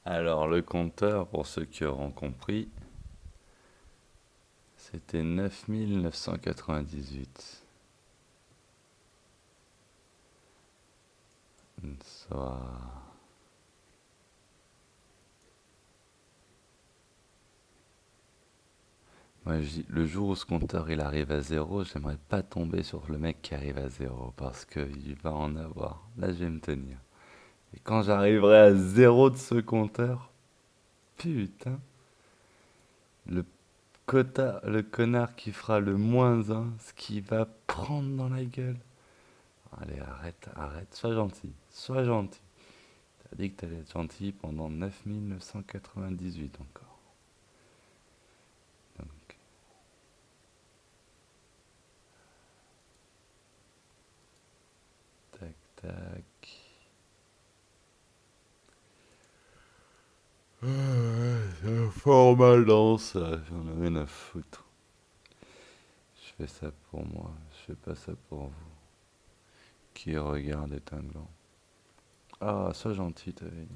Alors, le compteur, pour ceux qui auront compris, c'était 9998. Soit... Moi, le jour où ce compteur il arrive à zéro, j'aimerais pas tomber sur le mec qui arrive à zéro parce qu'il va en avoir. Là, je vais me tenir. Et quand j'arriverai à zéro de ce compteur, putain, le le connard qui fera le moins un, ce qu'il va prendre dans la gueule. Allez, arrête, arrête, sois gentil, sois gentil. T'as dit que t'allais être gentil pendant 9998 encore. Donc, tac, tac. C'est fort mal dans ça, j'en ai rien à foutre. Je fais ça pour moi, je fais pas ça pour vous. Qui regarde est un gland. Ah, sois gentil, t'avais dit.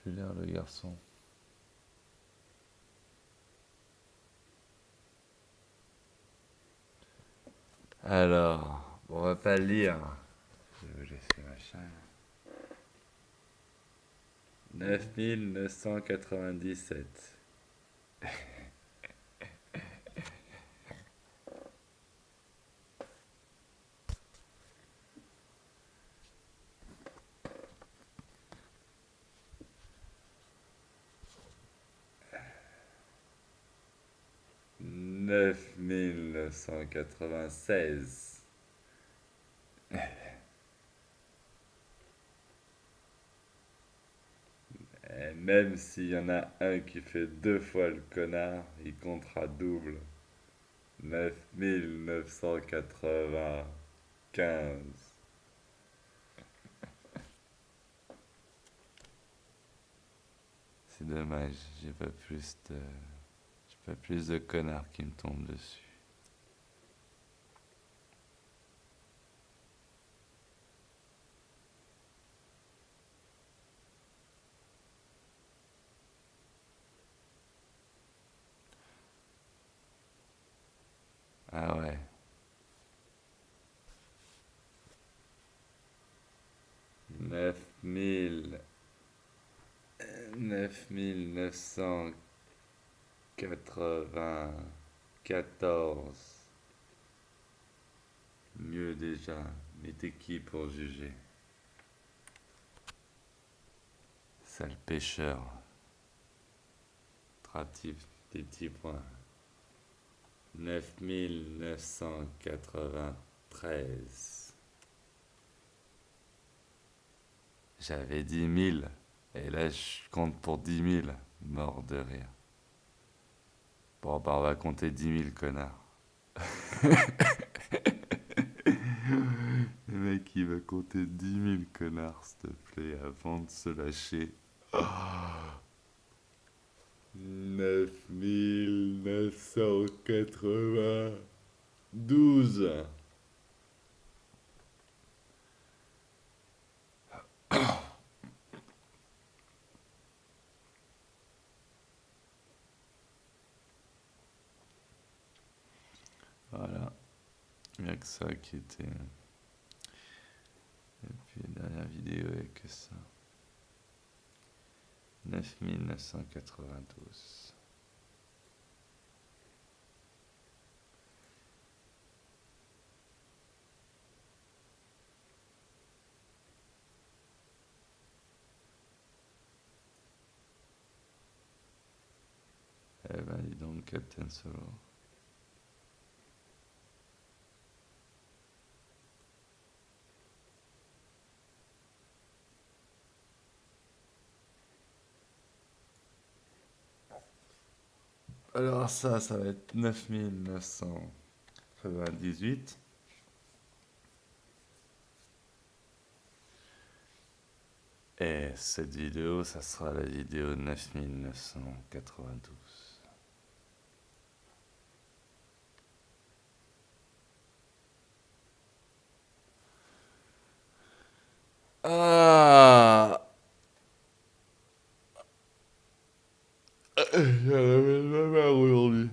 Tu l'air le garçon. Alors, on va pas le lire. Je vais vous laisser machin. 9997. 9996. Et même s'il y en a un qui fait deux fois le connard, il comptera double. 9995. C'est dommage, j'ai pas plus de connards qui me tombent dessus. Ah ouais. 9000, 9994. Mieux déjà, mais t'es qui pour juger? Sale pêcheur. Attrape des petits points. 9993. J'avais 10 000. Et là, je compte pour 10 000. Mort de rire. Bon, bah, on va compter 10 000, connard. Le mec, il va compter 10 000, connard, s'il te plaît, avant de se lâcher. 9992. Voilà. Il n'y a que ça qui était. Et puis la dernière vidéo, il n'y a que ça. 9992. Eh ben, dis donc, Captain Solo. Alors ça va être 9998. Et cette vidéo, ça sera la vidéo 9992. Ah, j'en avais ma mère aujourd'hui.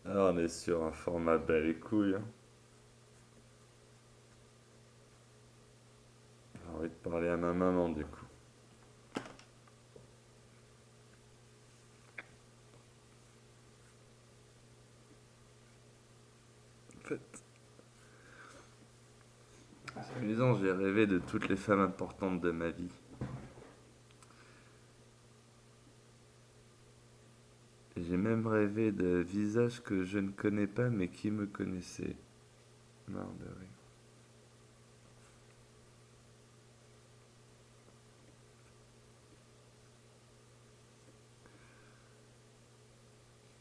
Alors on est sur un format bel et couille, hein. J'ai envie de parler à ma maman du coup. En fait, c'est amusant, j'ai rêvé de toutes les femmes importantes de ma vie. Et j'ai même rêvé de visages que je ne connais pas mais qui me connaissaient. Marre de rire.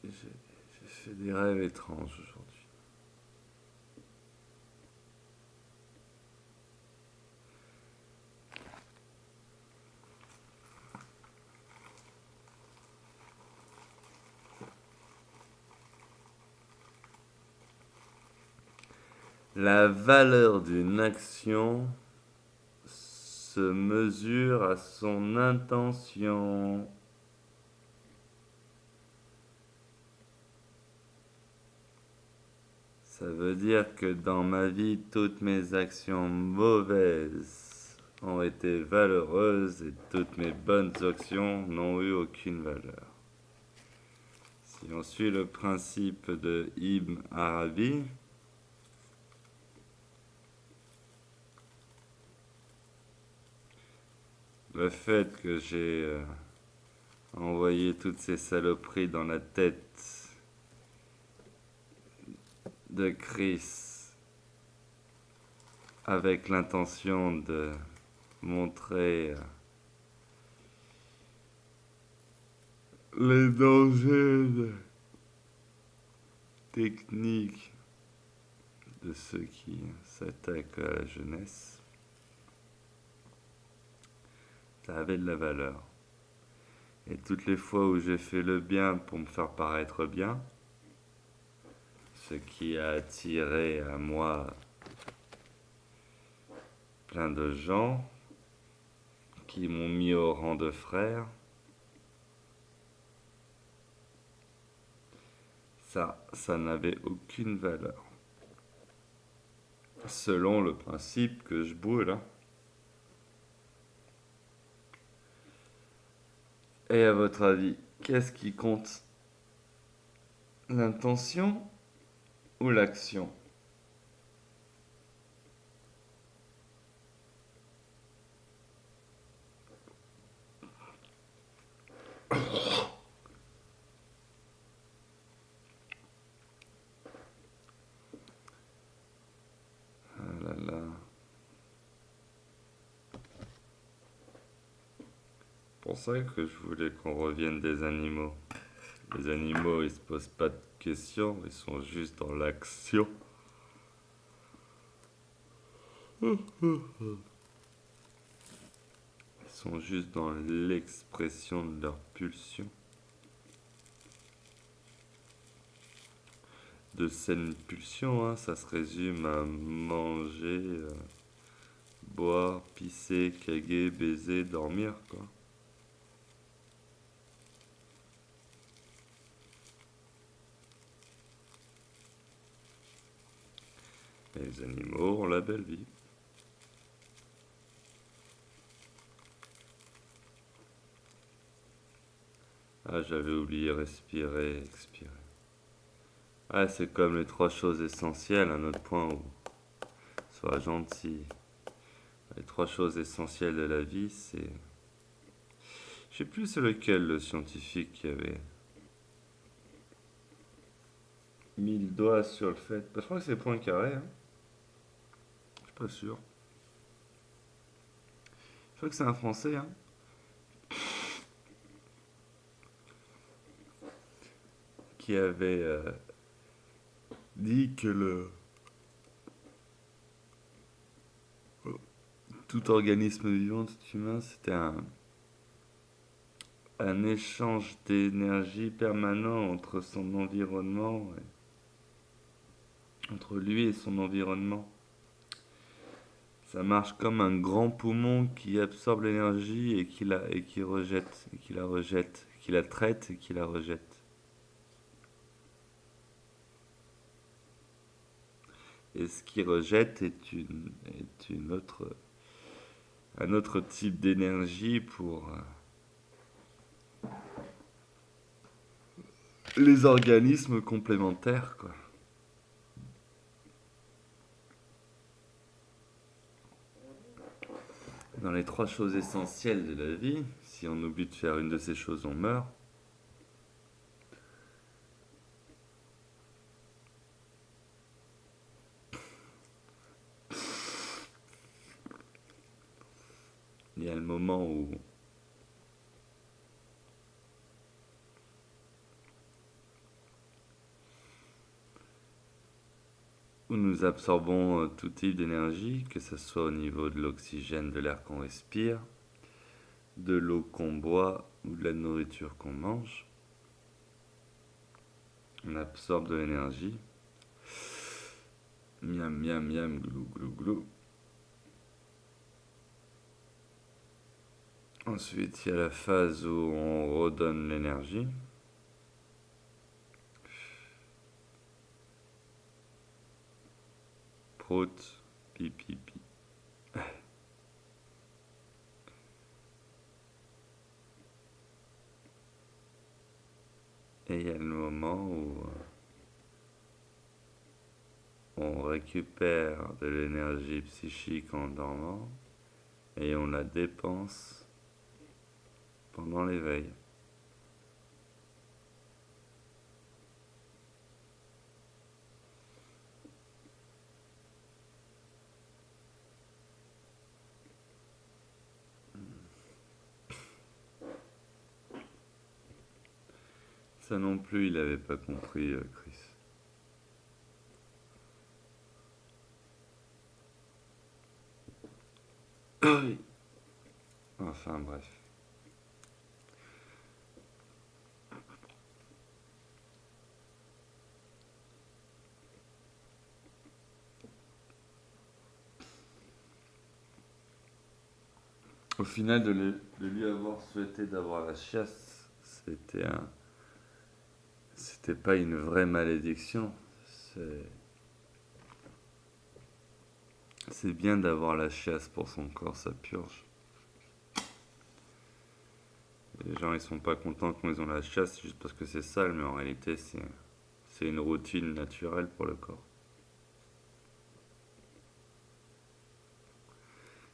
J'ai fait des rêves étranges aujourd'hui. La valeur d'une action se mesure à son intention. Ça veut dire que dans ma vie, toutes mes actions mauvaises ont été valeureuses et toutes mes bonnes actions n'ont eu aucune valeur. Si on suit le principe de Ibn Arabi, le fait que j'ai envoyé toutes ces saloperies dans la tête de Chris avec l'intention de montrer les dangers techniques de ceux qui s'attaquent à la jeunesse, ça avait de la valeur. Et toutes les fois où j'ai fait le bien pour me faire paraître bien, ce qui a attiré à moi plein de gens qui m'ont mis au rang de frères, ça n'avait aucune valeur. Selon le principe que je brûle, hein. Et à votre avis, qu'est-ce qui compte? L'intention ou l'action? Ah là là. Pour ça que je voulais qu'on revienne des animaux. Les animaux, ils se posent pas de questions, ils sont juste dans l'action. Ils sont juste dans l'expression de leurs pulsions. De saines pulsions, hein, ça se résume à manger, boire, pisser, caguer, baiser, dormir, quoi. Et les animaux ont la belle vie. Ah, j'avais oublié respirer, expirer. Ah, c'est comme les trois choses essentielles, un autre point où sois gentil. Les trois choses essentielles de la vie, c'est... Je sais plus c'est lequel le scientifique qui avait mis le doigt sur le fait. Bah, je crois que c'est Poincaré, hein. Je suis pas sûr. Je crois que c'est un Français, hein, qui avait dit que le tout organisme vivant, tout humain, c'était un échange d'énergie permanent entre son environnement entre lui et son environnement. Ça marche comme un grand poumon qui absorbe l'énergie et qui rejette, et qui la rejette, qui la traite et qui la rejette. Et ce qui rejette est un autre type d'énergie pour les organismes complémentaires, quoi. Dans les trois choses essentielles de la vie, si on oublie de faire une de ces choses, on meurt. Il y a le moment où nous absorbons tout type d'énergie, que ce soit au niveau de l'oxygène, de l'air qu'on respire, de l'eau qu'on boit ou de la nourriture qu'on mange. On absorbe de l'énergie. Miam, miam, miam, glou, glou, glou. Ensuite, il y a la phase où on redonne l'énergie. Prout, pipi, pipi. Et il y a le moment où on récupère de l'énergie psychique en dormant et on la dépense pendant l'éveil. Ça non plus, il n'avait pas compris, Chris. Oui. Enfin bref. Au final, de lui avoir souhaité d'avoir la chiasse, c'était pas une vraie malédiction. C'est, c'est bien d'avoir la chiasse pour son corps, ça purge. Les gens ils sont pas contents quand ils ont la chasse juste parce que c'est sale, mais en réalité c'est une routine naturelle pour le corps.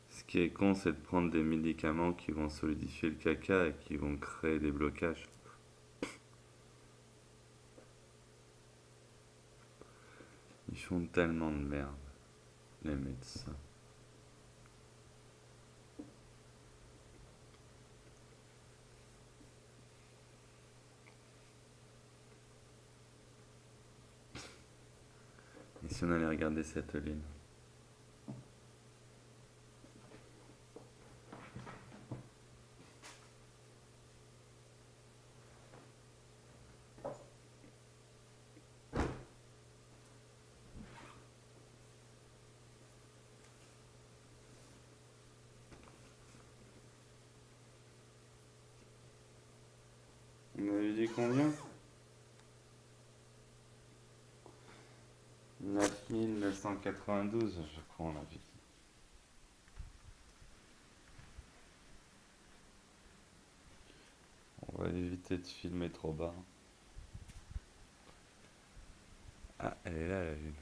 Ce qui est con, c'est de prendre des médicaments qui vont solidifier le caca et qui vont créer des blocages. Ils font tellement de merde, les médecins. Et si on allait regarder cette ligne? On avait dit combien? 9992, je crois, on a dit. On va éviter de filmer trop bas. Ah, elle est là, la lune.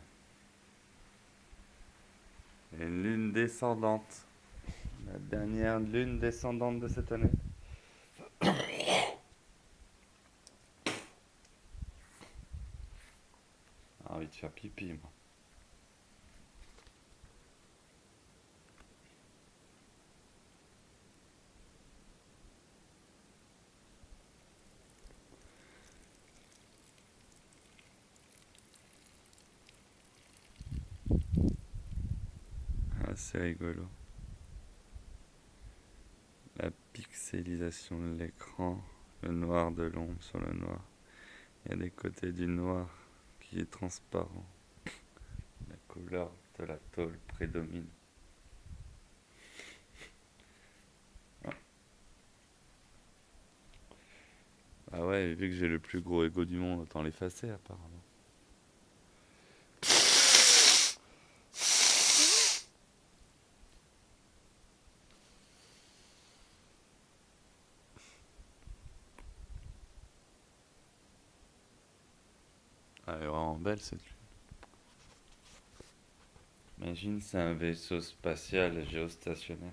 Une lune descendante. La dernière lune descendante de cette année. J'ai envie de faire pipi, moi. Ah, c'est rigolo. La pixelisation de l'écran, le noir de l'ombre sur le noir. Il y a des côtés du noir qui est transparent. couleur de la tôle prédomine. Ah ouais, vu que j'ai le plus gros ego du monde, autant l'effacer apparemment. Ah, elle est vraiment belle cette lune. Imagine, c'est un vaisseau spatial géostationnaire.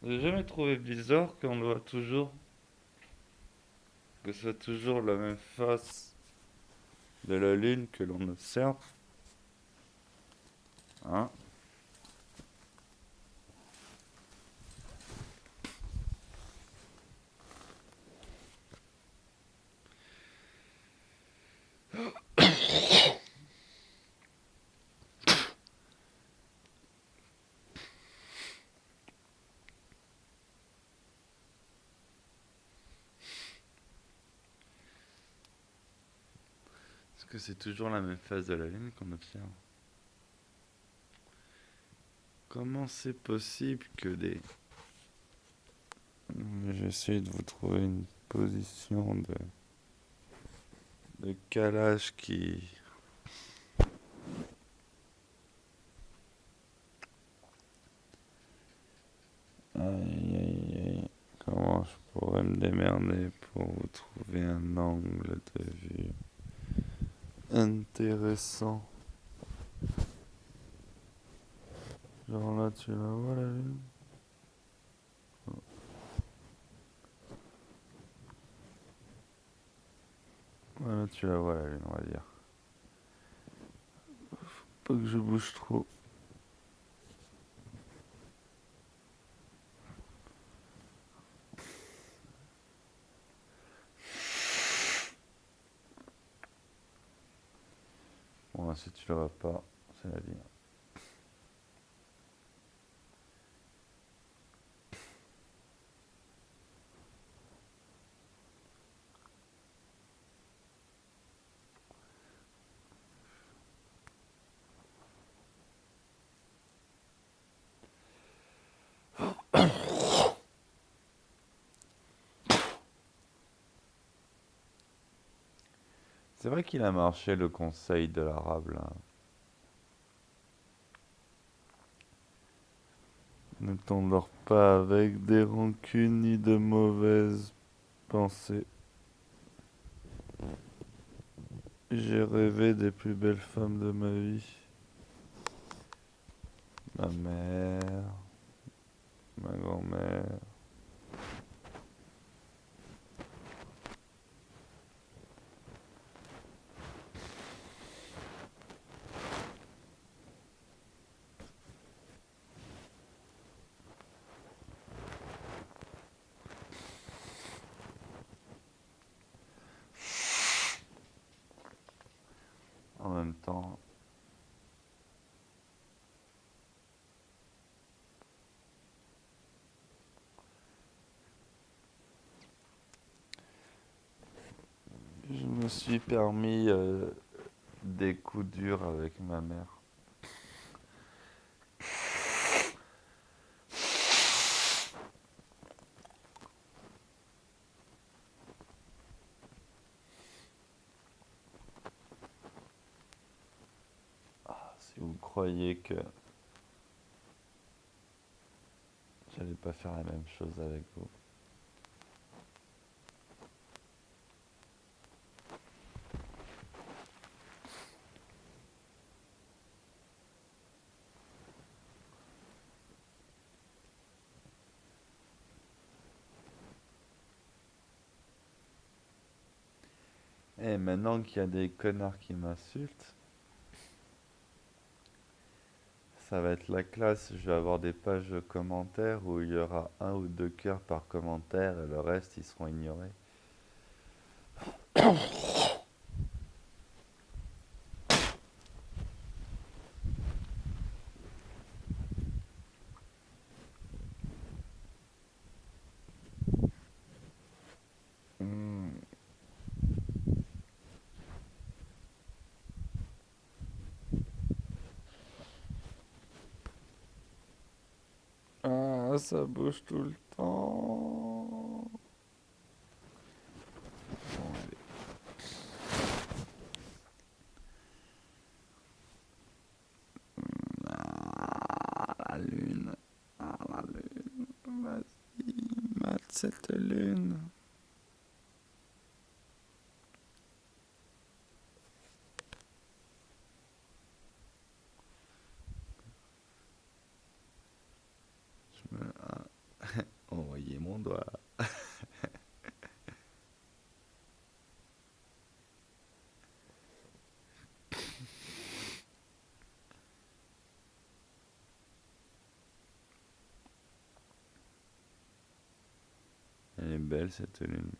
J'ai jamais trouvé bizarre qu'on doit toujours, que ce soit toujours la même face de la lune que l'on observe. Hein? Est-ce que c'est toujours la même face de la lune qu'on observe? Comment c'est possible que des... J'essaie de vous trouver une position de calage qui... Aïe aïe aïe. Comment je pourrais me démerder pour vous trouver un angle de vue intéressant? Genre là, tu la vois la lune? Voilà, tu la vois la lune, on va dire. Pas que je bouge trop. Bon, là, si tu la vois pas, c'est la ligne. C'est vrai qu'il a marché le conseil de l'arabe là. Ne t'endors pas avec des rancunes ni de mauvaises pensées. J'ai rêvé des plus belles femmes de ma vie. Ma mère, ma grand-mère. En même temps, je me suis permis des coups durs avec ma mère. Si vous croyez que j'allais pas faire la même chose avec vous. Et maintenant qu'il y a des connards qui m'insultent, ça va être la classe. Je vais avoir des pages de commentaires où il y aura un ou deux cœurs par commentaire et le reste ils seront ignorés. Hmm. pourquoi ça bouge tout le temps? Bon, allez. Ah, la lune. Ah, la lune. Vas-y, mate cette lune. Je me... Envoyer mon doigt. Elle est belle cette lune.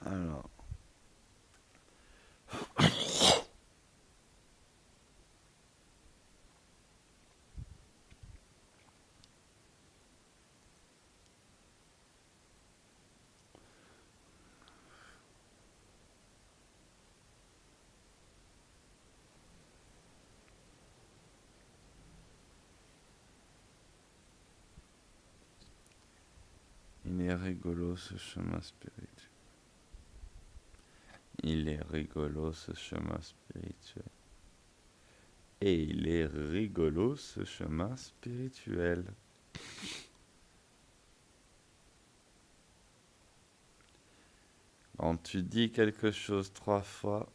Alors, il est rigolo ce chemin spirituel. Il est rigolo ce chemin spirituel. Et il est rigolo ce chemin spirituel. Quand tu dis quelque chose 3 fois,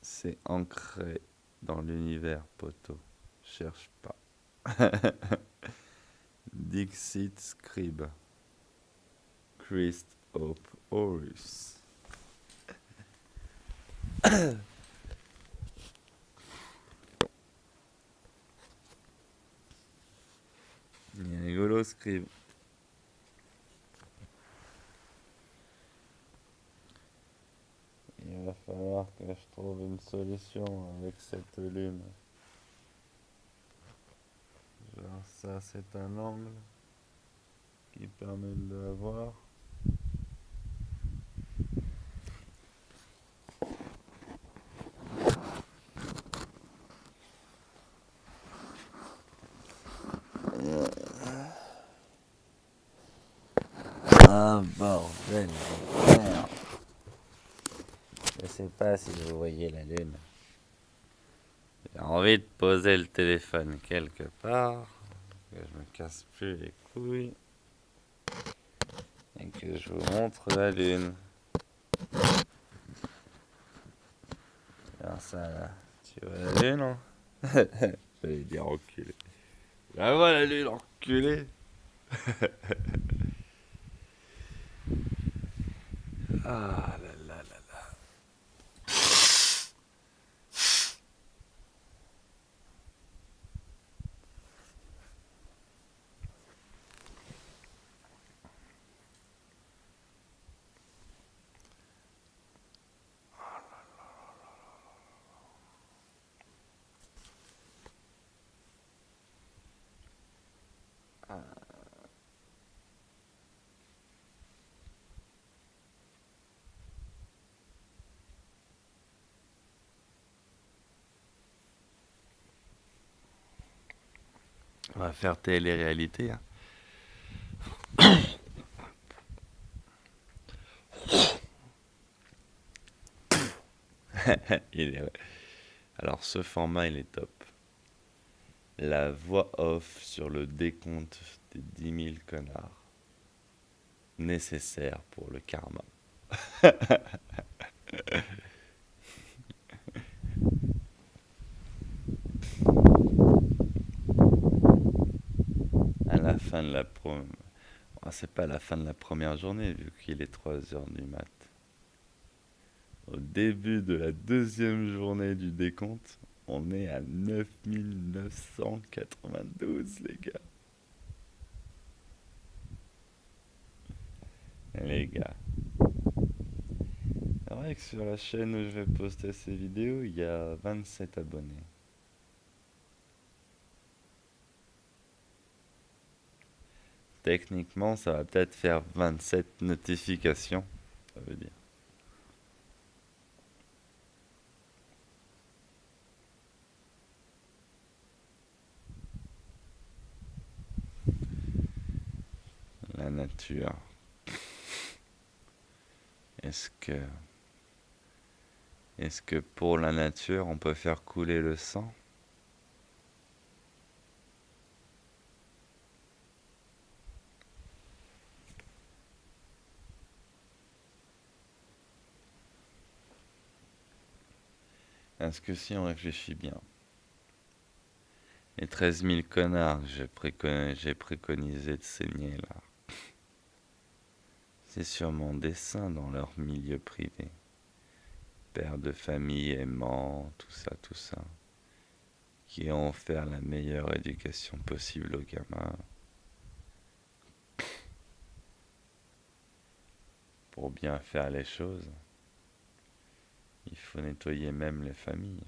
c'est ancré dans l'univers, poteau. Cherche pas. Dixit Scribe. Christ Hope Horus. Il est rigolo, Scribe. Il va falloir que je trouve une solution avec cette lune. Genre ça, c'est un angle qui permet de la voir. Ah bordel de merde. Je sais pas si vous voyez la lune. J'ai envie de poser le téléphone quelque part, que je me casse plus les couilles et que je vous montre la lune. Alors ça là, tu vois la lune, hein? J'allais dire enculé. La vois la lune, enculé. Ah là là là là. On va faire télé-réalité, hein. Il est... Alors ce format il est top. La voix off sur le décompte des 10 000 connards nécessaires pour le karma. À la fin de la c'est pas la fin de la première journée vu qu'il est 3 heures du mat. Au début de la deuxième journée du décompte, on est à 9 992 les gars. Les gars, c'est vrai que sur la chaîne où je vais poster ces vidéos, il y a 27 abonnés. Techniquement, ça va peut-être faire 27 notifications, ça veut dire. La nature. Est-ce que, est-ce que pour la nature, on peut faire couler le sang? Est-ce que si on réfléchit bien, les 13 000 connards que j'ai préconisé de saigner là, c'est sûrement des saints dans leur milieu privé. Pères de famille aimants, tout ça, qui ont offert la meilleure éducation possible aux gamins pour bien faire les choses. Il faut nettoyer même les familles.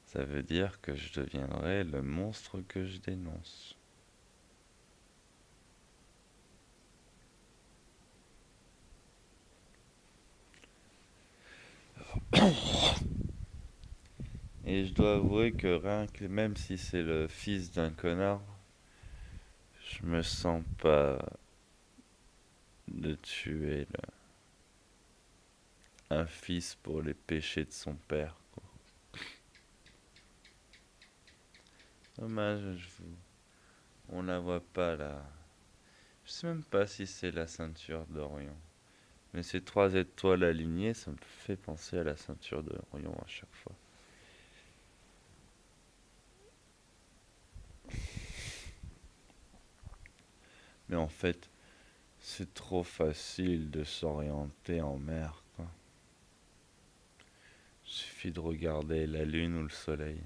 Ça veut dire que je deviendrai le monstre que je dénonce. Et je dois avouer que rien que même si c'est le fils d'un connard, je me sens pas de tuer un fils pour les péchés de son père, quoi. Dommage, on la voit pas là. Je sais même pas si c'est la ceinture d'Orion. Mais ces 3 étoiles alignées, ça me fait penser à la ceinture d'Orion à chaque fois. Mais en fait, c'est trop facile de s'orienter en mer, quoi. Suffit de regarder la lune ou le soleil.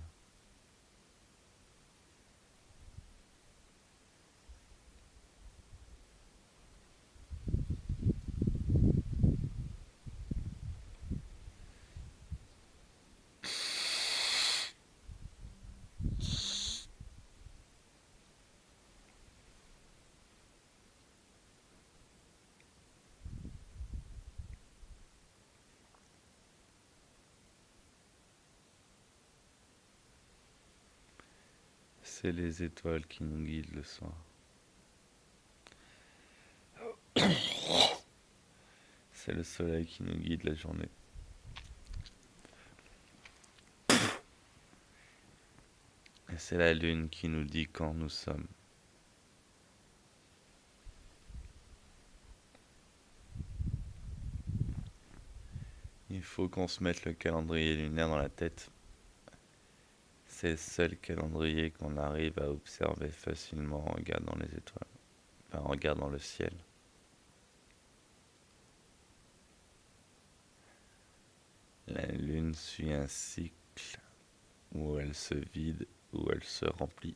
C'est les étoiles qui nous guident le soir. C'est le soleil qui nous guide la journée. Et c'est la lune qui nous dit quand nous sommes. Il faut qu'on se mette le calendrier lunaire dans la tête. C'est le seul calendrier qu'on arrive à observer facilement en regardant les étoiles, enfin en regardant le ciel. La lune suit un cycle où elle se vide, où elle se remplit.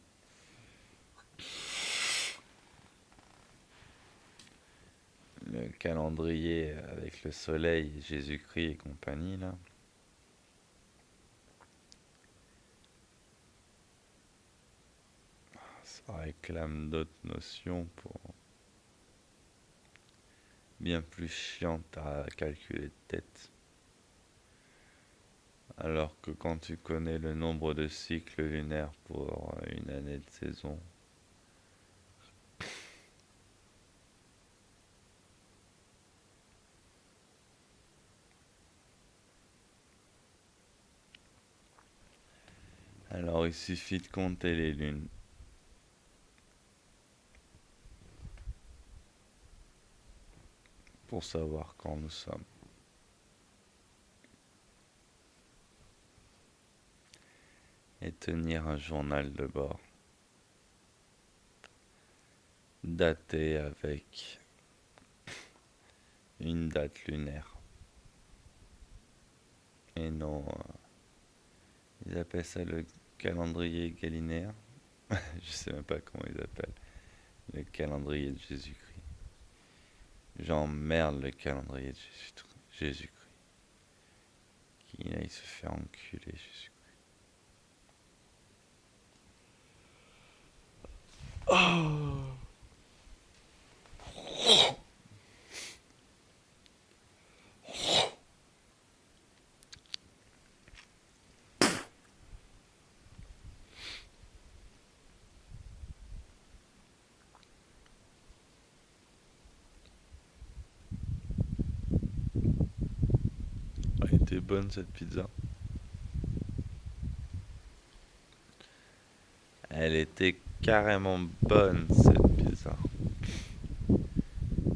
Le calendrier avec le soleil, Jésus-Christ et compagnie, là, ça réclame d'autres notions pour bien plus chiantes à calculer de tête. Alors que quand tu connais le nombre de cycles lunaires pour une année de saison, alors il suffit de compter les lunes. Pour savoir quand nous sommes. Et tenir un journal de bord. Daté avec une date lunaire. Et non, ils appellent ça le calendrier galiléen. Je sais même pas comment ils appellent. Le calendrier de Jésus-Christ. J'emmerde le calendrier de Jésus-Christ. Il se fait enculer, Jésus. Oh. Elle était bonne cette pizza. Elle était carrément bonne cette pizza.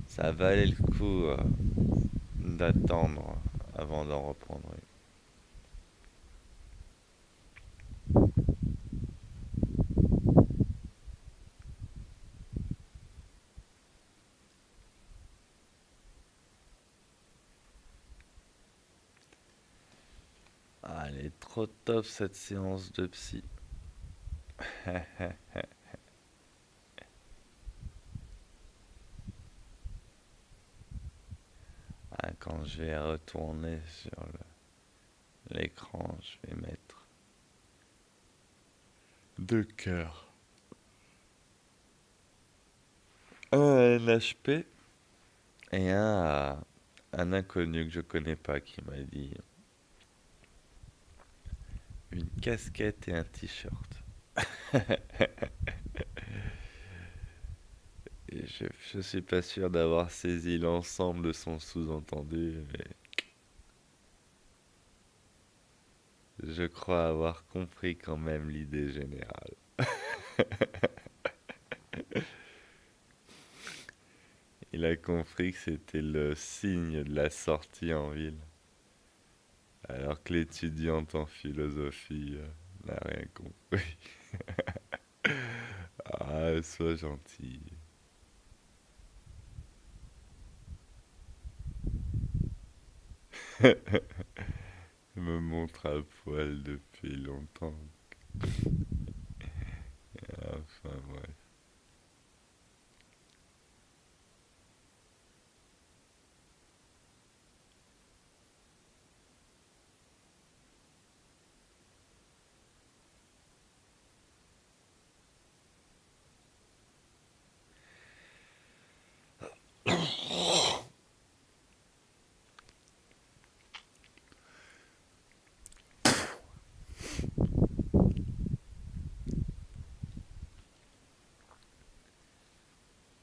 Ça valait le coup d'attendre avant d'en reprendre une. Ah, elle est trop top cette séance de psy. Ah, quand je vais retourner sur l'écran, je vais mettre deux cœurs. Un à NHP et un à un inconnu que je connais pas qui m'a dit une casquette et un t-shirt. Et je suis pas sûr d'avoir saisi l'ensemble de son sous-entendu, mais je crois avoir compris quand même l'idée générale. Il a compris que c'était le signe de la sortie en ville, alors que l'étudiante en philosophie n'a rien compris. Ah, sois gentil. Je me montre à poil depuis longtemps. Enfin, bref.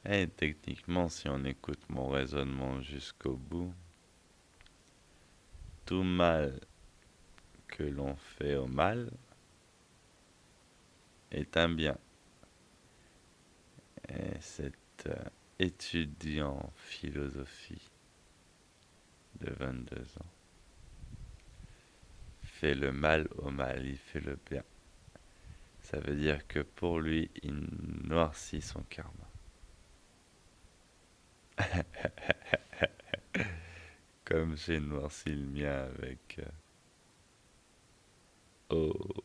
Et techniquement, si on écoute mon raisonnement jusqu'au bout, tout mal que l'on fait au mal est un bien. Et cet étudiant en philosophie de 22 ans fait le mal au mal, il fait le bien. Ça veut dire que pour lui, il noircit son karma. Comme j'ai noirci le mien avec oh.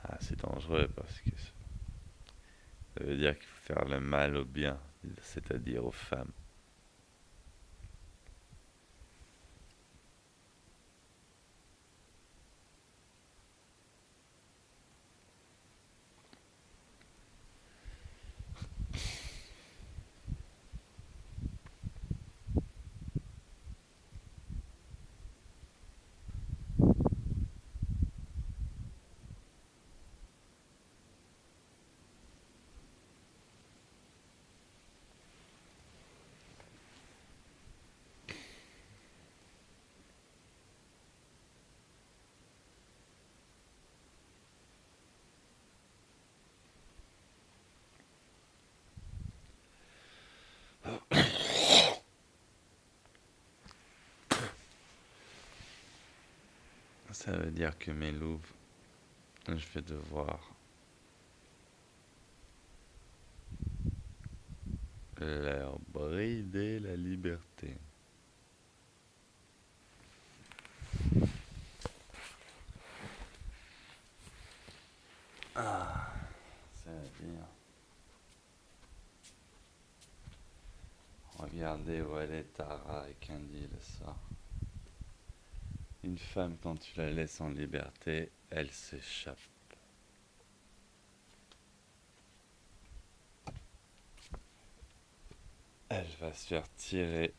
Ah, c'est dangereux parce que ça veut dire qu'il faut faire le mal au bien, c'est-à-dire aux femmes. Ça veut dire que mes louves, je vais devoir Leur brider la liberté. Ah, c'est la vie, hein. Regardez où elle est, Tara et Candy le soir. Une femme, quand tu la laisses en liberté, elle s'échappe. Elle va se faire tirer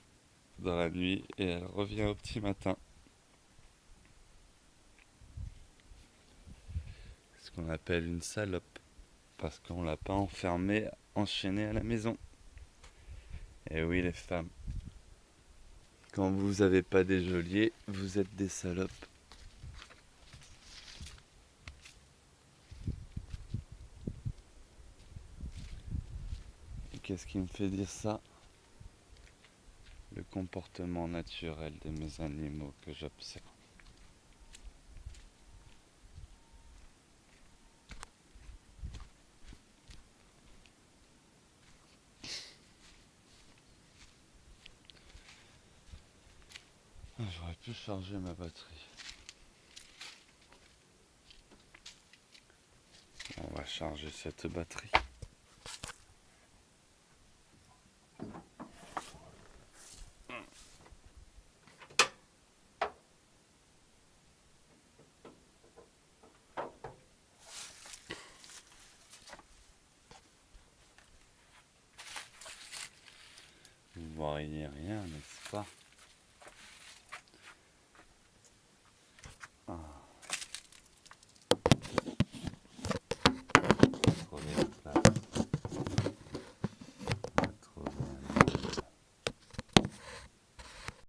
dans la nuit et elle revient au petit matin. Ce qu'on appelle une salope. Parce qu'on l'a pas enfermée, enchaînée à la maison. Et oui, les femmes. Quand vous avez pas des geôliers, vous êtes des salopes. Et qu'est-ce qui me fait dire ça? Le comportement naturel de mes animaux que j'observe. J'aurais pu charger ma batterie. On va charger cette batterie. Vous voyez rien, n'est-ce pas?